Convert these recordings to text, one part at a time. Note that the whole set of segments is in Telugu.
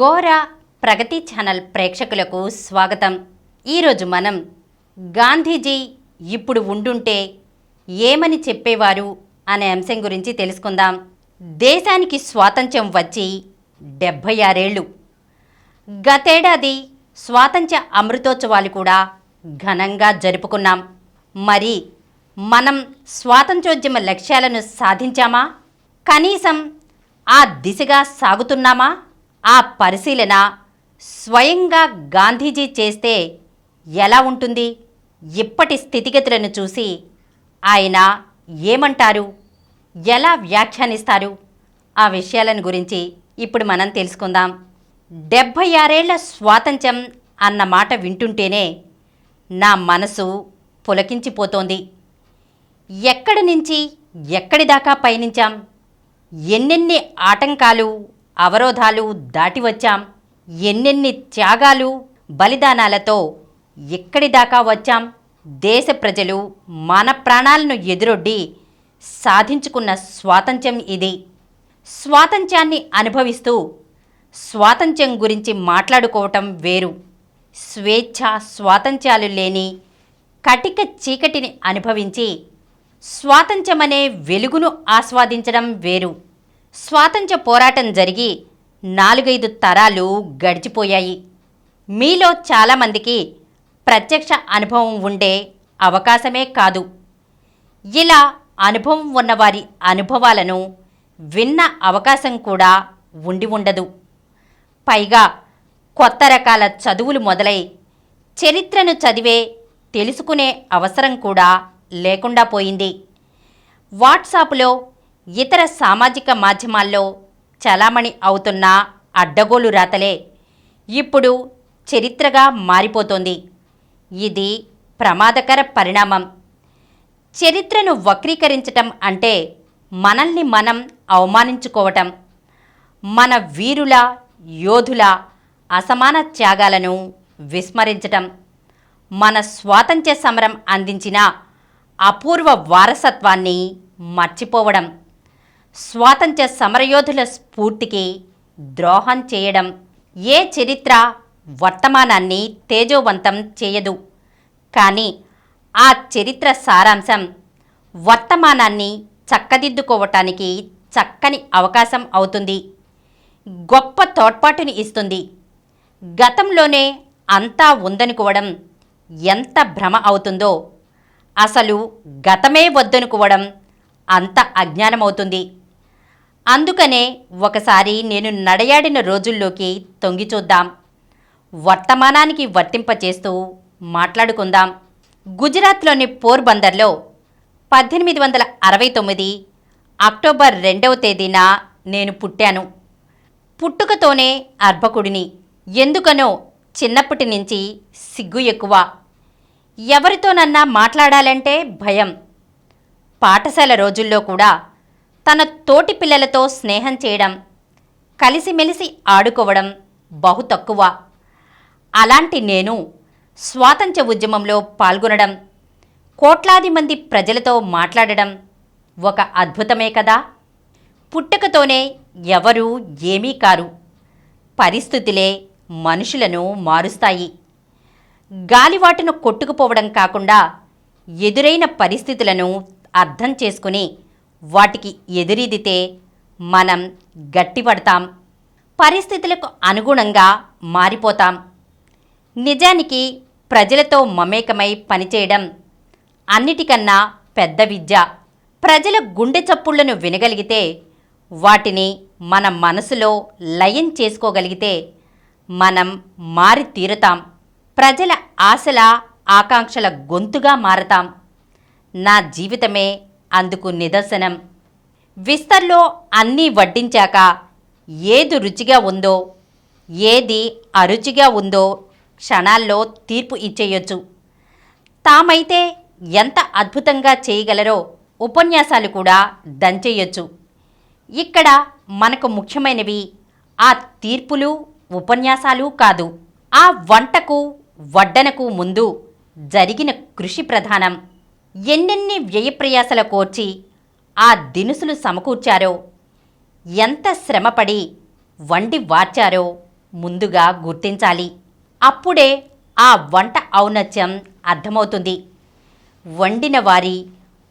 ఘోర ప్రగతి ఛానల్ ప్రేక్షకులకు స్వాగతం. ఈరోజు మనం గాంధీజీ ఇప్పుడు ఉండుంటే ఏమని చెప్పేవారు అనే అంశం గురించి తెలుసుకుందాం. దేశానికి స్వాతంత్ర్యం వచ్చి 76 ఏళ్ళు. గతేడాది స్వాతంత్ర్య అమృతోత్సవాలు కూడా ఘనంగా జరుపుకున్నాం. మరి మనం స్వాతంత్ర్యోద్యమ లక్ష్యాలను సాధించామా? కనీసం ఆ దిశగా సాగుతున్నామా? ఆ పరిశీలన స్వయంగా గాంధీజీ చేస్తే ఎలా ఉంటుంది? ఇప్పటి స్థితిగతులను చూసి ఆయన ఏమంటారు, ఎలా వ్యాఖ్యానిస్తారు? ఆ విషయాలను గురించి ఇప్పుడు మనం తెలుసుకుందాం. 76 ఏళ్ల స్వాతంత్ర్యం అన్న మాట వింటుంటేనే నా మనసు పులకించిపోతోంది. ఎక్కడి నుంచి ఎక్కడి దాకా పయనించాం? ఎన్నెన్ని ఆటంకాలు, అవరోధాలు దాటి వచ్చాం? ఎన్నెన్ని త్యాగాలు, బలిదానాలతో ఎక్కడి దాకా వచ్చాం? దేశ ప్రజలు మన ప్రాణాలను ఎదురొడ్డి సాధించుకున్న స్వాతంత్ర్యం ఇది. స్వాతంత్ర్యాన్ని అనుభవిస్తూ స్వాతంత్ర్యం గురించి మాట్లాడుకోవటం వేరు. స్వేచ్ఛ స్వాతంత్ర్యాలు లేని కటిక చీకటిని అనుభవించి స్వాతంత్ర్యమనే వెలుగును ఆస్వాదించడం వేరు. స్వాతంత్ర్య పోరాటం జరిగి 4-5 తరాలు గడిచిపోయాయి. మీలో చాలామందికి ప్రత్యక్ష అనుభవం ఉండే అవకాశమే కాదు. ఇలా అనుభవం ఉన్నవారి అనుభవాలను విన్న అవకాశం కూడా ఉండి ఉండదు. పైగా కొత్త రకాల చదువులు మొదలై చరిత్రను చదివే తెలుసుకునే అవసరం కూడా లేకుండా పోయింది. వాట్సాప్లో, ఇతర సామాజిక మాధ్యమాల్లో చలామణి అవుతున్న అడ్డగోలు రాతలే ఇప్పుడు చరిత్రగా మారిపోతోంది. ఇది ప్రమాదకర పరిణామం. చరిత్రను వక్రీకరించటం అంటే మనల్ని మనం అవమానించుకోవటం, మన వీరుల, యోధుల అసమాన త్యాగాలను విస్మరించటం, మన స్వాతంత్ర్య సమరం అందించిన అపూర్వ వారసత్వాన్ని మర్చిపోవడం, స్వాతంత్ర్య సమరయోధుల స్ఫూర్తికి ద్రోహం చేయడం. ఏ చరిత్ర వర్తమానాన్ని తేజోవంతం చేయదు, కానీ ఆ చరిత్ర సారాంశం వర్తమానాన్ని చక్కదిద్దుకోవటానికి చక్కని అవకాశం అవుతుంది, గొప్ప తోడ్పాటుని ఇస్తుంది. గతంలోనే అంతా ఉందనుకోవడం ఎంత భ్రమ అవుతుందో, అసలు గతమే వద్దనుకోవడం అంత అజ్ఞానమవుతుంది. అందుకనే ఒకసారి నేను నడయాడిన రోజుల్లోకి తొంగి చూద్దాం. వర్తమానానికి వర్తింపచేస్తూ మాట్లాడుకుందాం. గుజరాత్లోని పోర్బందర్లో 1869 అక్టోబర్ 2వ తేదీన నేను పుట్టాను. పుట్టుకతోనే అర్భకుడిని. ఎందుకనో చిన్నప్పటి నుంచి సిగ్గు ఎక్కువ. ఎవరితోనన్నా మాట్లాడాలంటే భయం. పాఠశాల రోజుల్లో కూడా తన తోటి పిల్లలతో స్నేహం చేయడం, కలిసిమెలిసి ఆడుకోవడం బహు తక్కువ. అలాంటి నేను స్వాతంత్ర్య ఉద్యమంలో పాల్గొనడం, కోట్లాది మంది ప్రజలతో మాట్లాడడం ఒక అద్భుతమే కదా. పుట్టుకతోనే ఎవరూ ఏమీ కారు. పరిస్థితులే మనుషులను మారుస్తాయి. గాలివాటును కొట్టుకుపోవడం కాకుండా ఎదురైన పరిస్థితులను అర్థం చేసుకుని వాటికి ఎదురీదితే మనం గట్టిపడతాం, పరిస్థితులకు అనుగుణంగా మారిపోతాం. నిజానికి ప్రజలతో మమేకమై పనిచేయడం అన్నిటికన్నా పెద్ద విద్య. ప్రజల గుండె చప్పుళ్లను వినగలిగితే, వాటిని మన మనసులో లయం చేసుకోగలిగితే మనం మారి తీరుతాం. ప్రజల ఆశల, ఆకాంక్షల గొంతుగా మారతాం. నా జీవితమే అందుకు నిదర్శనం. విస్తర్లో అన్నీ వడ్డించాక ఏది రుచిగా ఉందో, ఏది అరుచిగా ఉందో క్షణాల్లో తీర్పు ఇచ్చేయొచ్చు. తామైతే ఎంత అద్భుతంగా చేయగలరో ఉపన్యాసాలు కూడా దంచేయొచ్చు. ఇక్కడ మనకు ముఖ్యమైనవి ఆ తీర్పులు, ఉపన్యాసాలు కాదు. ఆ వంటకు, వడ్డనకు ముందు జరిగిన కృషి ప్రధానం. ఎన్నెన్ని వ్యయప్రయాసల కోర్చి ఆ దినుసులు సమకూర్చారో, ఎంత శ్రమపడి వండి వార్చారో ముందుగా గుర్తించాలి. అప్పుడే ఆ వంట ఔన్నత్యం అర్థమవుతుంది. వండిన వారి,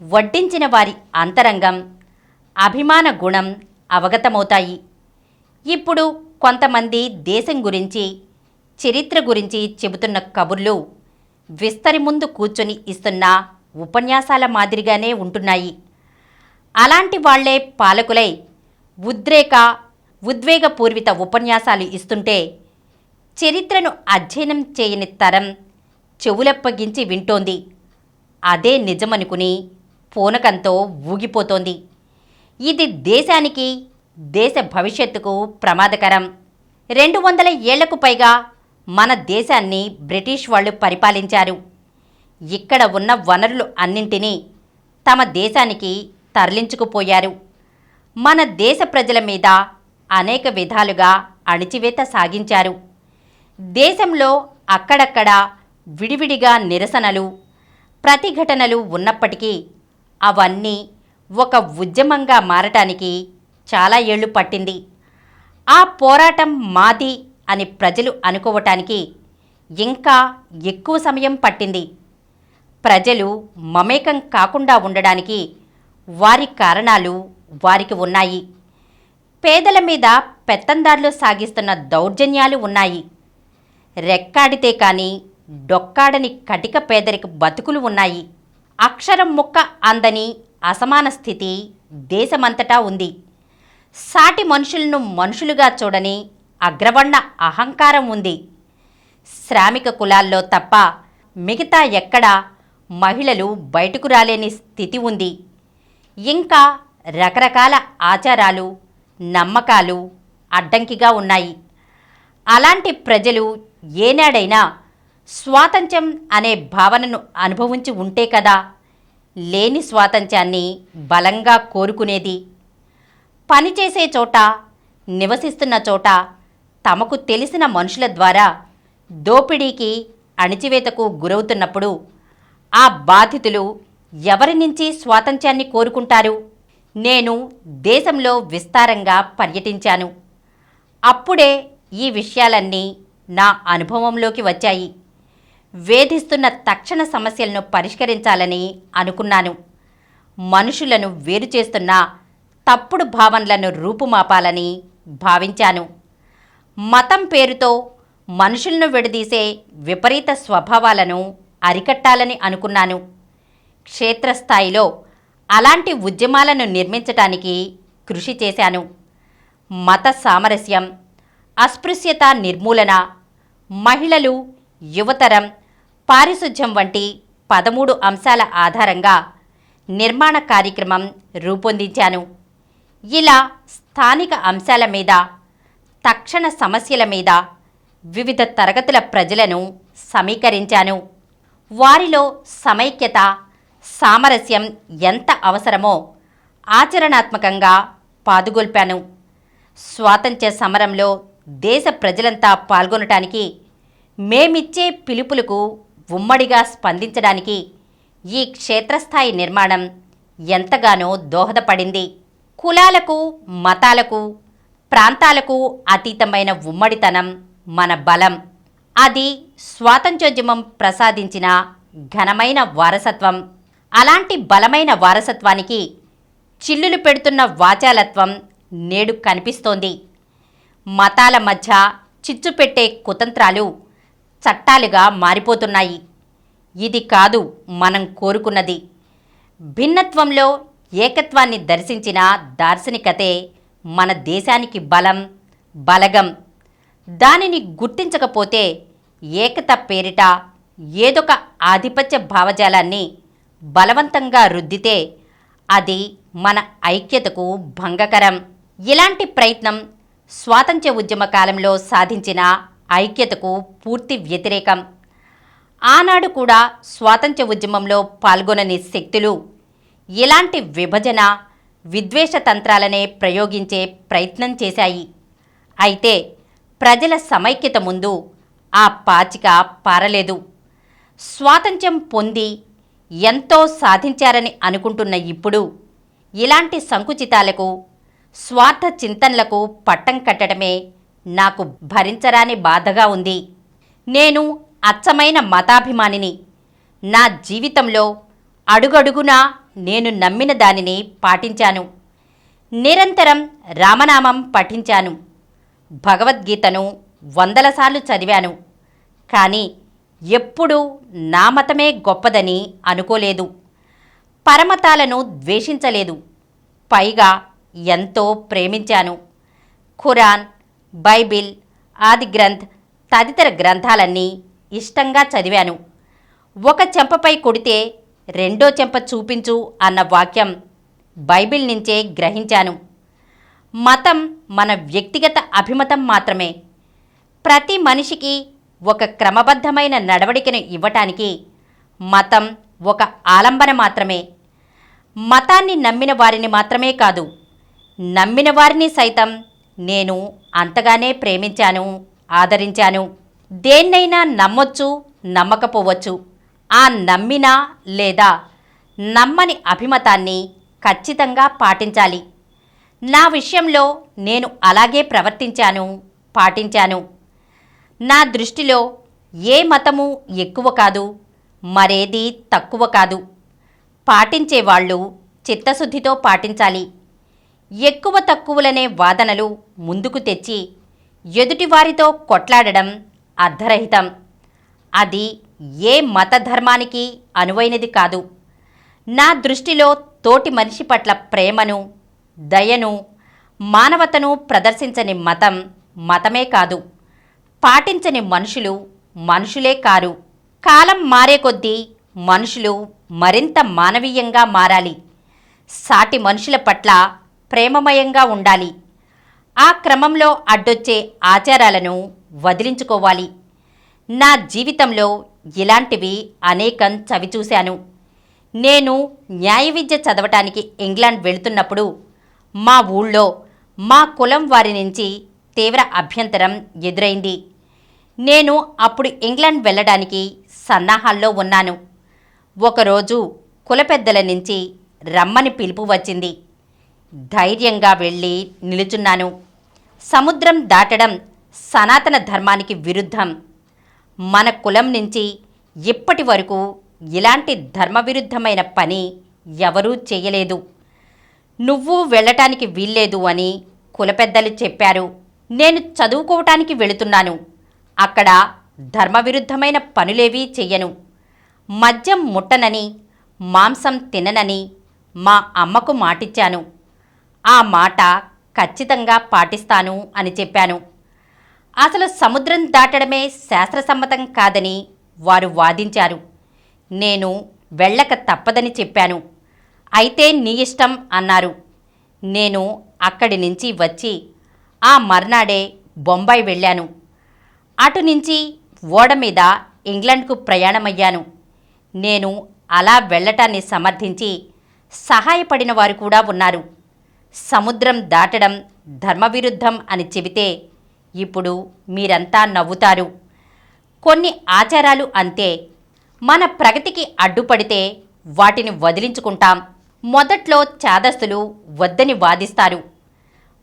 వడ్డించిన వారి అంతరంగం, అభిమాన గుణం అవగతమవుతాయి. ఇప్పుడు కొంతమంది దేశం గురించి, చరిత్ర గురించి చెబుతున్న కబుర్లు విస్తరి ముందు కూర్చొని ఇస్తున్న ఉపన్యాసాల మాదిరిగానే ఉంటున్నాయి. అలాంటి వాళ్లే పాలకులై ఉద్వేగపూరిత ఉపన్యాసాలు ఇస్తుంటే చరిత్రను అధ్యయనం చేయని తరం చెవులప్పగించి వింటోంది. అదే నిజమనుకుని పూనకంతో ఊగిపోతోంది. ఇది దేశానికి, దేశ భవిష్యత్తుకు ప్రమాదకరం. 200 ఏళ్లకు పైగా మన దేశాన్ని బ్రిటిష్ వాళ్ళు పరిపాలించారు. ఇక్కడ ఉన్న వనరులు అన్నింటినీ తమ దేశానికి తరలించుకుపోయారు. మన దేశ ప్రజల మీద అనేక విధాలుగా అణిచివేత సాగించారు. దేశంలో అక్కడక్కడ విడివిడిగా నిరసనలు, ప్రతిఘటనలు ఉన్నప్పటికీ అవన్నీ ఒక ఉద్యమంగా మారటానికి చాలా ఏళ్లు పట్టింది. ఆ పోరాటం మాది అని ప్రజలు అనుకోవటానికి ఇంకా ఎక్కువ సమయం పట్టింది. ప్రజలు మమేకం కాకుండా ఉండడానికి వారి కారణాలు వారికి ఉన్నాయి. పేదల మీద పెత్తందారులు సాగిస్తున్న దౌర్జన్యాలు ఉన్నాయి. రెక్కాడితే కాని డొక్కాడని కటిక పేదరిక బతుకులు ఉన్నాయి. అక్షరం ముక్క అందని అసమాన స్థితి దేశమంతటా ఉంది. సాటి మనుషులను మనుషులుగా చూడని అగ్రవర్ణ అహంకారం ఉంది. శ్రామిక కులాల్లో తప్ప మిగతా ఎక్కడా మహిళలు బయటకు రాలేని స్థితి ఉంది. ఇంకా రకరకాల ఆచారాలు, నమ్మకాలు అడ్డంకిగా ఉన్నాయి. అలాంటి ప్రజలు ఏనాడైనా స్వాతంత్ర్యం అనే భావనను అనుభవించి ఉంటే కదా లేని స్వాతంత్ర్యాన్ని బలంగా కోరుకునేది. పనిచేసే చోట, నివసిస్తున్న చోట తమకు తెలిసిన మనుషుల ద్వారా దోపిడీకి, అణిచివేతకు గురవుతున్నప్పుడు ఆ బాధితులు ఎవరి నుంచి స్వాతంత్ర్యాన్ని కోరుకుంటారు? నేను దేశంలో విస్తారంగా పర్యటించాను. అప్పుడే ఈ విషయాలన్నీ నా అనుభవంలోకి వచ్చాయి. వేధిస్తున్న తక్షణ సమస్యలను పరిష్కరించాలని అనుకున్నాను. మనుషులను వేరు చేస్తున్న తప్పుడు భావనలను రూపుమాపాలని భావించాను. మతం పేరుతో మనుషులను విడదీసే విపరీత స్వభావాలను అరికట్టాలని అనుకున్నాను. క్షేత్రస్థాయిలో అలాంటి ఉద్యమాలను నిర్మించటానికి కృషి చేశాను. మత సామరస్యం, అస్పృశ్యత నిర్మూలన, మహిళలు, యువతరం, పారిశుధ్యం వంటి 13 అంశాల ఆధారంగా నిర్మాణ కార్యక్రమం రూపొందించాను. ఇలా స్థానిక అంశాల మీద, తక్షణ సమస్యల మీద వివిధ తరగతుల ప్రజలను సమీకరించాను. వారిలో సమైక్యత, సామరస్యం ఎంత అవసరమో ఆచరణాత్మకంగా పాదుగొల్పాను. స్వాతంత్ర్య సమరంలో దేశ ప్రజలంతా పాల్గొనటానికి, మేమిచ్చే పిలుపులకు ఉమ్మడిగా స్పందించడానికి ఈ క్షేత్రస్థాయి నిర్మాణం ఎంతగానో దోహదపడింది. కులాలకు, మతాలకు, ప్రాంతాలకు అతీతమైన ఉమ్మడితనం మన బలం. అది స్వాతంత్ర్యోద్యమం ప్రసాదించిన ఘనమైన వారసత్వం. అలాంటి బలమైన వారసత్వానికి చిల్లులు పెడుతున్న వాచాలత్వం నేడు కనిపిస్తోంది. మతాల మధ్య చిచ్చు పెట్టే కుతంత్రాలు చట్టాలుగా మారిపోతున్నాయి. ఇది కాదు మనం కోరుకున్నది. భిన్నత్వంలో ఏకత్వాన్ని దర్శించిన దార్శనికతే మన దేశానికి బలం, బలగం. దానిని గుర్తించకపోతే ఏకత పేరిట ఏదొక ఆధిపత్య భావజాలాన్ని బలవంతంగా రుద్దితే అది మన ఐక్యతకు భంగకరం. ఇలాంటి ప్రయత్నం స్వాతంత్ర్య ఉద్యమ కాలంలో సాధించిన ఐక్యతకు పూర్తి వ్యతిరేకం. ఆనాడు కూడా స్వాతంత్ర్య ఉద్యమంలో పాల్గొనని శక్తులు ఇలాంటి విభజన, విద్వేష తంత్రాలనే ప్రయోగించే ప్రయత్నం చేశాయి. అయితే ప్రజల సమైక్యత ముందు ఆ పాచిక పారలేదు. స్వాతంత్ర్యం పొంది ఎంతో సాధించారని అనుకుంటున్న ఇప్పుడు ఇలాంటి సంకుచితాలకు, స్వార్థ చింతనలకు పట్టం కట్టడమే నాకు భరించరాని బాధగా ఉంది. నేను అచ్చమైన మతాభిమానిని. నా జీవితంలో అడుగడుగునా నేను నమ్మిన దానిని పాటించాను. నిరంతరం రామనామం పఠించాను. భగవద్గీతను 100 సార్లు చదివాను. కానీ ఎప్పుడూ నా మతమే గొప్పదని అనుకోలేదు. పరమతాలను ద్వేషించలేదు. పైగా ఎంతో ప్రేమించాను. ఖురాన్, బైబిల్, ఆదిగ్రంథ్ తదితర గ్రంథాలన్నీ ఇష్టంగా చదివాను. ఒక చెంపపై కొడితే రెండో చెంప చూపించు అన్న వాక్యం బైబిల్ నుంచే గ్రహించాను. మతం మన వ్యక్తిగత అభిమతం మాత్రమే. ప్రతి మనిషికి ఒక క్రమబద్ధమైన నడవడికను ఇవ్వటానికి మతం ఒక ఆలంబన మాత్రమే. మతాన్ని నమ్మిన వారిని మాత్రమే కాదు, నమ్మిన వారిని సైతం నేను అంతగానే ప్రేమించాను, ఆదరించాను. దేన్నైనా నమ్మొచ్చు, నమ్మకపోవచ్చు. ఆ నమ్మినా లేదా నమ్మని అభిమతాన్ని ఖచ్చితంగా పాటించాలి. నా విషయంలో నేను అలాగే ప్రవర్తించాను, పాటించాను. నా దృష్టిలో ఏ మతము ఎక్కువ కాదు, మరేది తక్కువ కాదు. పాటించేవాళ్ళు చిత్తశుద్ధితో పాటించాలి. ఎక్కువ తక్కువలనే వాదనలు ముందుకు తెచ్చి ఎదుటివారితో కొట్లాడడం అర్ధరహితం. అది ఏ మతధర్మానికి అనువైనది కాదు. నా దృష్టిలో తోటి మనిషి పట్ల ప్రేమను, దయను, మానవతను ప్రదర్శించని మతం మతమే కాదు. పాటించని మనుషులు మనుషులే కారు. కాలం మారే కొద్దీ మనుషులు మరింత మానవీయంగా మారాలి. సాటి మనుషుల పట్ల ప్రేమమయంగా ఉండాలి. ఆ క్రమంలో అడ్డొచ్చే ఆచారాలను వదిలించుకోవాలి. నా జీవితంలో ఇలాంటివి అనేకం చవిచూశాను. నేను న్యాయ విద్య చదవటానికి ఇంగ్లాండ్ వెళుతున్నప్పుడు మా ఊళ్ళో మా కులం వారి నుంచి తీవ్ర అభ్యంతరం ఎదురైంది. నేను అప్పుడు ఇంగ్లాండ్ వెళ్ళడానికి సన్నాహాల్లో ఉన్నాను. ఒకరోజు కుల పెద్దల నుంచి రమ్మని పిలుపు వచ్చింది. ధైర్యంగా వెళ్ళి నిలుచున్నాను. సముద్రం దాటడం సనాతన ధర్మానికి విరుద్ధం. మన కులం నుంచి ఇప్పటి వరకు ఇలాంటి ధర్మవిరుద్ధమైన పని ఎవరూ చేయలేదు. నువ్వు వెళ్ళటానికి వీల్లేదు అని కులపెద్దలు చెప్పారు. నేను చదువుకోవటానికి వెళుతున్నాను. అక్కడ ధర్మవిరుద్ధమైన పనులేవీ చెయ్యను. మద్యం ముట్టనని, మాంసం తిననని మా అమ్మకు మాటిచ్చాను. ఆ మాట ఖచ్చితంగా పాటిస్తాను అని చెప్పాను. అసలు సముద్రం దాటడమే శాస్త్రసమ్మతం కాదని వారు వాదించారు. నేను వెళ్ళక తప్పదని చెప్పాను. అయితే నీ ఇష్టం అన్నారు. నేను అక్కడి నుంచి వచ్చి ఆ మర్నాడే బొంబాయి వెళ్ళాను. అటు నుంచి ఓడ మీద ఇంగ్లాండ్కు ప్రయాణమయ్యాను. నేను అలా వెళ్ళటాన్ని సమర్థించి సహాయపడిన వారు కూడా ఉన్నారు. సముద్రం దాటడం ధర్మవిరుద్ధం అని చెబితే ఇప్పుడు మీరంతా నవ్వుతారు. కొన్ని ఆచారాలు అంతే. మన ప్రగతికి అడ్డుపడితే వాటిని వదిలించుకుంటాం. మొదట్లో చాదస్తులు వద్దని వాదిస్తారు.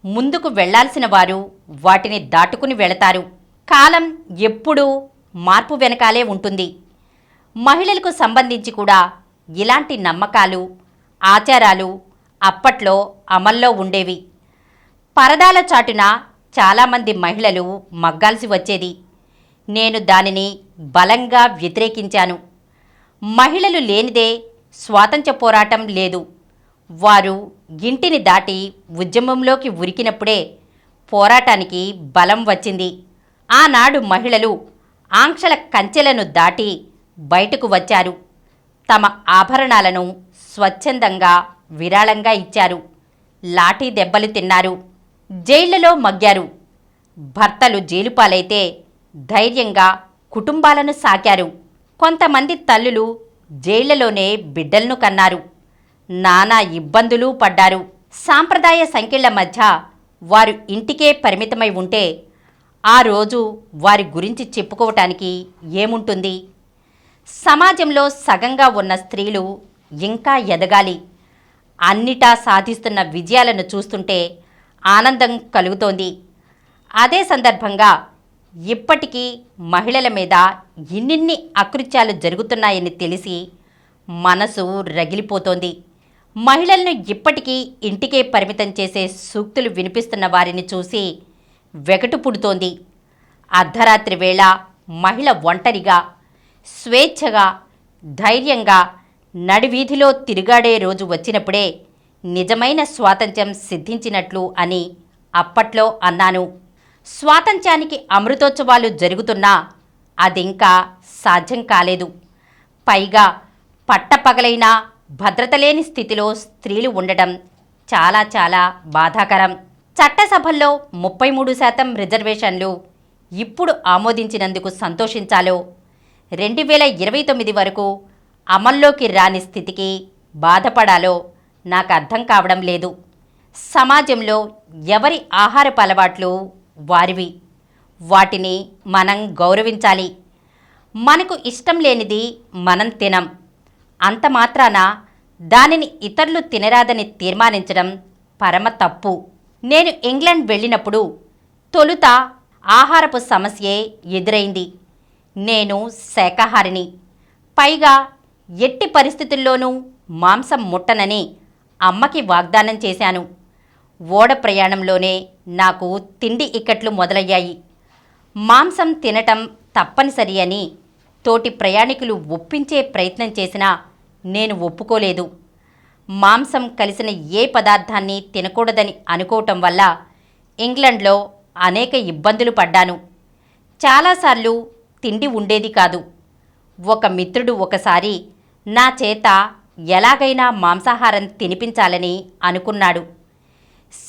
ముందుకు వెళ్లాల్సిన వారు వాటిని దాటుకుని వెళతారు. కాలం ఎప్పుడూ మార్పు వెనకాలే ఉంటుంది. మహిళలకు సంబంధించి కూడా ఇలాంటి నమ్మకాలు, ఆచారాలు అప్పట్లో అమల్లో ఉండేవి. పరదాల చాటున చాలామంది మహిళలు మగ్గాల్సి వచ్చేది. నేను దానిని బలంగా వ్యతిరేకించాను. మహిళలు లేనిదే స్వాతంత్ర్య పోరాటం లేదు. వారు ఇంటిని దాటి ఉద్యమంలోకి ఉరికినప్పుడే పోరాటానికి బలం వచ్చింది. ఆనాడు మహిళలు ఆంక్షల కంచెలను దాటి బయటకు వచ్చారు. తమ ఆభరణాలను స్వచ్ఛందంగా విరాళంగా ఇచ్చారు. లాఠీ దెబ్బలు తిన్నారు. జైళ్లలో మగ్గారు. భర్తలు జైలుపాలైతే ధైర్యంగా కుటుంబాలను సాకారు. కొంతమంది తల్లులు జైళ్లలోనే బిడ్డలను కన్నారు. నానా ఇబ్బందులు పడ్డారు. సాంప్రదాయ సంఖ్యల మధ్య వారు ఇంటికే పరిమితమై ఉంటే ఆ రోజు వారి గురించి చెప్పుకోవటానికి ఏముంటుంది? సమాజంలో సగంగా ఉన్న స్త్రీలు ఇంకా ఎదగాలి. అన్నిటా సాధిస్తున్న విజయాలను చూస్తుంటే ఆనందం కలుగుతోంది. అదే సందర్భంగా ఇప్పటికీ మహిళల మీద ఇన్నిన్ని అకృత్యాలు జరుగుతున్నాయని తెలిసి మనసు రగిలిపోతోంది. మహిళలను ఇప్పటికీ ఇంటికే పరిమితం చేసే సూక్తులు వినిపిస్తున్న వారిని చూసి వెగటు పుడుతోంది. అర్ధరాత్రి వేళ మహిళ ఒంటరిగా, స్వేచ్ఛగా, ధైర్యంగా నడివీధిలో తిరుగాడే రోజు వచ్చినప్పుడే నిజమైన స్వాతంత్ర్యం సిద్ధించినట్లు అని అప్పట్లో అన్నాను. స్వాతంత్ర్యానికి అమృతోత్సవాలు జరుగుతున్నా అదింకా సాధ్యం కాలేదు. పైగా పట్టపగలైన భద్రత లేని స్థితిలో స్త్రీలు ఉండటం చాలా చాలా బాధాకరం. చట్టసభల్లో 33% రిజర్వేషన్లు ఇప్పుడు ఆమోదించినందుకు సంతోషించాలో, 2029 వరకు అమల్లోకి రాని స్థితికి బాధపడాలో నాకు అర్థం కావడం లేదు. సమాజంలో ఎవరి ఆహారపు అలవాట్లు వారివి. వాటిని మనం గౌరవించాలి. మనకు ఇష్టం లేనిది మనం తినం. అంత మాత్రాన దానిని ఇతరులు తినరాదని తీర్మానించడం పరమ తప్పు. నేను ఇంగ్లాండ్ వెళ్ళినప్పుడు తొలుత ఆహారపు సమస్యే ఎదురైంది. నేను శాకాహారిని. పైగా ఎట్టి పరిస్థితుల్లోనూ మాంసం ముట్టనని అమ్మకి వాగ్దానం చేశాను. ఓడ ప్రయాణంలోనే నాకు తిండి ఇక్కట్లు మొదలయ్యాయి. మాంసం తినటం తప్పనిసరి అని తోటి ప్రయాణికులు ఒప్పించే ప్రయత్నం చేసినా నేను ఒప్పుకోలేదు. మాంసం కలిసిన ఏ పదార్థాన్ని తినకూడదని అనుకోవటం వల్ల ఇంగ్లండ్లో అనేక ఇబ్బందులు పడ్డాను. చాలాసార్లు తిండి ఉండేది కాదు. ఒక మిత్రుడు ఒకసారి నా చేత ఎలాగైనా మాంసాహారం తినిపించాలని అనుకున్నాడు.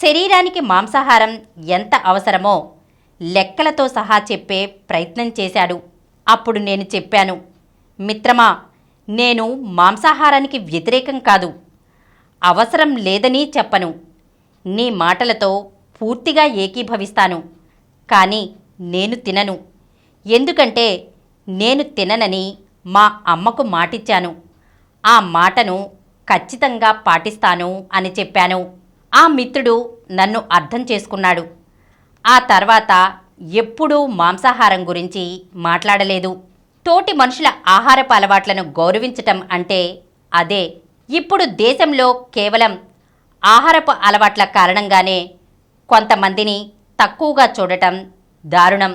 శరీరానికి మాంసాహారం ఎంత అవసరమో లెక్కలతో సహా చెప్పే ప్రయత్నం చేశాడు. అప్పుడు నేను చెప్పాను, మిత్రమా, నేను మాంసాహారానికి వ్యతిరేకం కాదు, అవసరం లేదని చెప్పను. నీ మాటలతో పూర్తిగా ఏకీభవిస్తాను. కానీ నేను తినను. ఎందుకంటే నేను తిననని మా అమ్మకు మాటిచ్చాను. ఆ మాటను ఖచ్చితంగా పాటిస్తాను అని చెప్పాను. ఆ మిత్రుడు నన్ను అర్థం చేసుకున్నాడు. ఆ తర్వాత ఎప్పుడూ మాంసాహారం గురించి మాట్లాడలేదు. తోటి మనుషుల ఆహారపు అలవాట్లను గౌరవించటం అంటే అదే. ఇప్పుడు దేశంలో కేవలం ఆహారపు అలవాట్ల కారణంగానే కొంతమందిని తక్కువగా చూడటం దారుణం.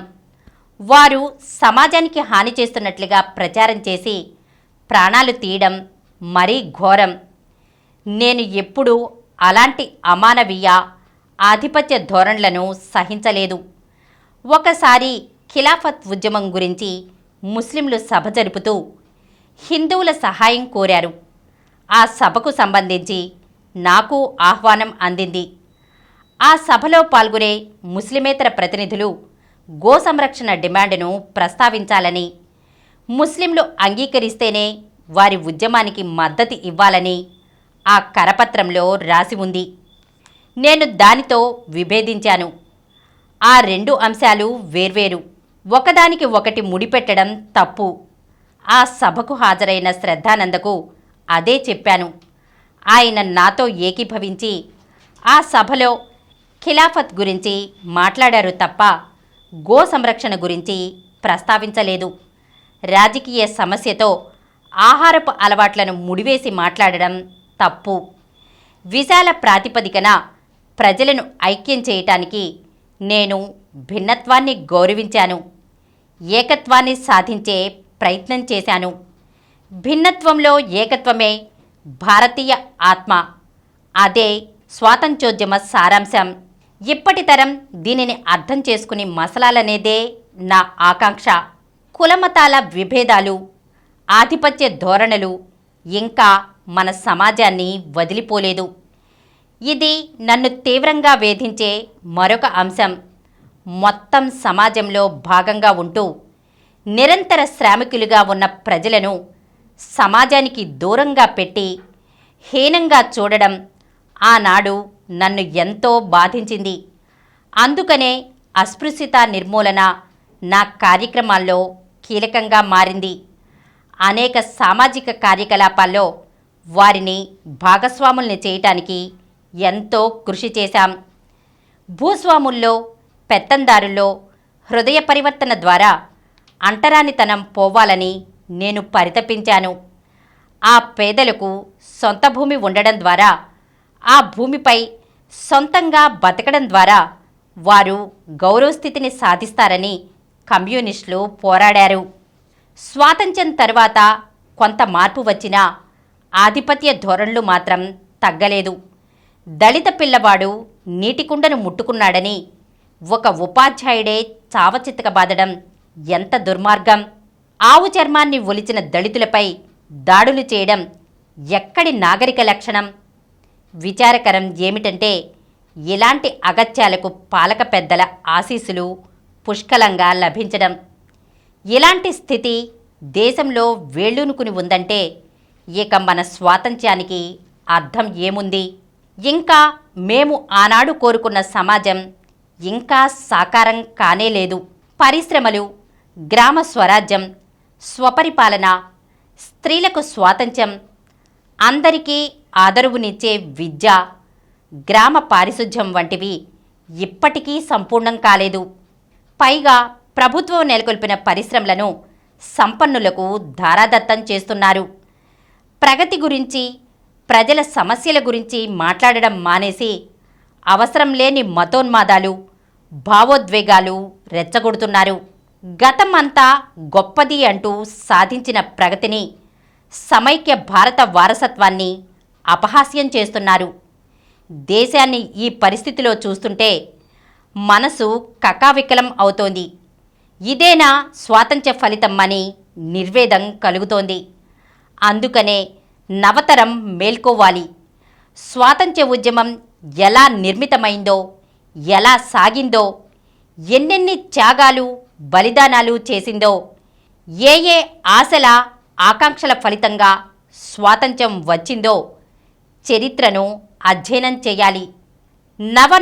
వారు సమాజానికి హాని చేస్తున్నట్లుగా ప్రచారం చేసి ప్రాణాలు తీయడం మరీ ఘోరం. నేను ఎప్పుడూ అలాంటి అమానవీయ ఆధిపత్య ధోరణులను సహించలేదు. ఒకసారి ఖిలాఫత్ ఉద్యమం గురించి ముస్లింలు సభ జరుపుతూ హిందువుల సహాయం కోరారు. ఆ సభకు సంబంధించి నాకు ఆహ్వానం అందింది. ఆ సభలో పాల్గొనే ముస్లిమేతర ప్రతినిధులు గో సంరక్షణ డిమాండ్ను ప్రస్తావించాలని, ముస్లింలు అంగీకరిస్తేనే వారి ఉద్యమానికి మద్దతు ఇవ్వాలని ఆ కరపత్రంలో రాసి ఉంది. నేను దానితో విభేదించాను. ఆ రెండు అంశాలు వేర్వేరు. ఒకదానికి ఒకటి ముడిపెట్టడం తప్పు. ఆ సభకు హాజరైన శ్రద్ధానందకు అదే చెప్పాను. ఆయన నాతో ఏకీభవించి ఆ సభలో ఖిలాఫత్ గురించి మాట్లాడారు తప్ప గో సంరక్షణ గురించి ప్రస్తావించలేదు. రాజకీయ సమస్యతో ఆహారపు అలవాట్లను ముడివేసి మాట్లాడడం తప్పు. విశాల ప్రాతిపదికన ప్రజలను ఐక్యం చేయటానికి నేను భిన్నత్వాన్ని గౌరవించాను. ఏకత్వాన్ని సాధించే ప్రయత్నం చేశాను. భిన్నత్వంలో ఏకత్వమే భారతీయ ఆత్మ. అదే స్వాతంత్ర్యోద్యమ సారాంశం. ఇప్పటి తరం దీనిని అర్థం చేసుకుని మసలాలనేదే నా ఆకాంక్ష. కులమతాల విభేదాలు, ఆధిపత్య ధోరణులు ఇంకా మన సమాజాన్ని వదిలిపోలేదు. ఇది నన్ను తీవ్రంగా వేధించే మరొక అంశం. మొత్తం సమాజంలో భాగంగా ఉంటూ నిరంతర శ్రామికులుగా ఉన్న ప్రజలను సమాజానికి దూరంగా పెట్టి హీనంగా చూడడం ఆనాడు నన్ను ఎంతో బాధించింది. అందుకనే అస్పృశ్యత నిర్మూలన నా కార్యక్రమాల్లో కీలకంగా మారింది. అనేక సామాజిక కార్యకలాపాల్లో వారిని భాగస్వాముల్ని చేయటానికి ఎంతో కృషి చేశాం. భూస్వాముల్లో పెత్తందారుల్లో హృదయ పరివర్తన ద్వారా అంటరానితనం పోవాలని నేను పరితపించాను. ఆ పేదలకు సొంత భూమి ఉండడం ద్వారా, ఆ భూమిపై సొంతంగా బతకడం ద్వారా వారు గౌరవస్థితిని సాధిస్తారని కమ్యూనిస్టులు పోరాడారు. స్వాతంత్ర్యం తర్వాత కొంత మార్పు వచ్చినా ఆధిపత్య ధోరణులు మాత్రం తగ్గలేదు. దళిత పిల్లవాడు నీటికుండను ముట్టుకున్నాడని ఒక ఉపాధ్యాయుడే చావచితకబాదడం ఎంత దుర్మార్గం! ఆవు చర్మాన్ని ఒలిచిన దళితులపై దాడులు చేయడం ఎక్కడి నాగరిక లక్షణం? విచారకరం ఏమిటంటే ఇలాంటి అగత్యాలకు పాలక పెద్దల ఆశీస్సులు పుష్కలంగా లభించడం. ఇలాంటి స్థితి దేశంలో వేళ్ళూనుకుని ఉందంటే ఇక మన స్వాతంత్ర్యానికి అర్థం ఏముంది? ఇంకా మేము ఆనాడు కోరుకున్న సమాజం ఇంకా సాకారం కానేలేదు. పరిశ్రమలు, గ్రామ స్వరాజ్యం, స్వపరిపాలన, స్త్రీలకు స్వాతంత్ర్యం, అందరికీ ఆదరువునిచ్చే విద్య, గ్రామ పారిశుధ్యం వంటివి ఇప్పటికీ సంపూర్ణం కాలేదు. పైగా ప్రభుత్వం నెలకొల్పిన పరిశ్రమలను సంపన్నులకు ధారాదత్తం చేస్తున్నారు. ప్రగతి గురించి, ప్రజల సమస్యల గురించి మాట్లాడడం మానేసి అవసరం లేని మతోన్మాదాలు, భావోద్వేగాలు రెచ్చగొడుతున్నారు. గతం అంతా గొప్పది అంటూ సాధించిన ప్రగతిని, సమైక్య భారత వారసత్వాన్ని అపహాస్యం చేస్తున్నారు. దేశాన్ని ఈ పరిస్థితిలో చూస్తుంటే మనసు కకావికలం అవుతోంది. ఇదేనా స్వాతంత్ర్య ఫలితం అని నిర్వేదం కలుగుతోంది. అందుకనే నవతరం మేల్కోవాలి. స్వాతంత్ర్య ఉద్యమం ఎలా నిర్మితమైందో, ఎలా సాగిందో, ఎన్నెన్ని త్యాగాలు, బలిదానాలు చేసిందో, ఏ ఏ ఆశల, ఆకాంక్షల ఫలితంగా స్వాతంత్ర్యం వచ్చిందో చరిత్రను అధ్యయనం చేయాలి.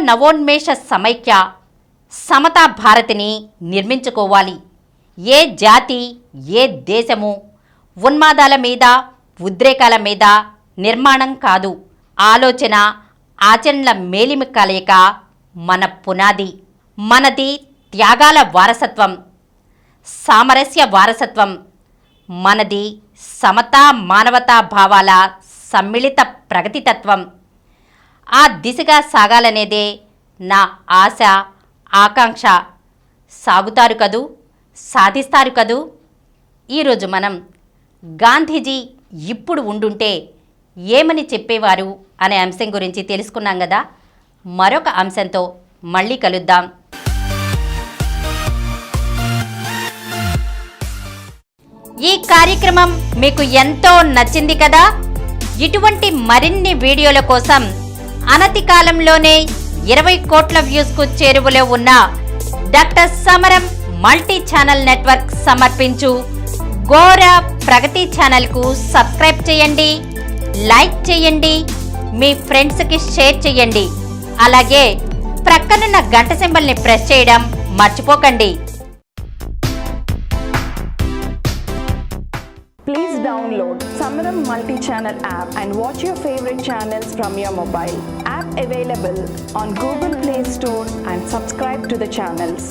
నవోన్మేష సమైక్య సమతా భారతిని నిర్మించుకోవాలి. ఏ జాతి, ఏ దేశము ఉన్మాదాల మీద, ఉద్రేకాల మీద నిర్మాణం కాదు. ఆలోచన, ఆచరణల మేలిమి కలయిక మన పునాది. మనది త్యాగాల వారసత్వం, సామరస్య వారసత్వం. మనది సమతా మానవతా భావాల సమ్మిళిత ప్రగతితత్వం. ఆ దిశగా సాగాలనేదే నా ఆశ, ఆకాంక్ష. సాగుతారు కదూ, సాధిస్తారు కదూ. ఈరోజు మనం గాంధీజీ ఇప్పుడు ఉండుంటే ఏమని చెప్పేవారు అనే అంశం గురించి తెలుసుకున్నాం కదా. మరొక అంశంతో మళ్ళీ కలుద్దాం. ఈ కార్యక్రమం మీకు ఎంతో నచ్చింది కదా. ఇటువంటి మరిన్ని వీడియోల కోసం అనతి కాలంలోనే 20 కోట్ల వ్యూస్కు చేరువలో ఉన్న డాక్టర్ సమరం మల్టీ ఛానల్ నెట్వర్క్ సమర్పించు గోరా ప్రగతి ఛానల్కు సబ్స్క్రైబ్ చేయండి, లైక్ చేయండి, మీ ఫ్రెండ్స్కి షేర్ చేయండి. అలాగే ప్రక్కనున్న గంట సింబల్ని ప్రెస్ చేయడం మర్చిపోకండి. Please download Samaram Multi-Channel app and watch your favorite channels from your mobile. App available on Google Play Store and subscribe to the channels.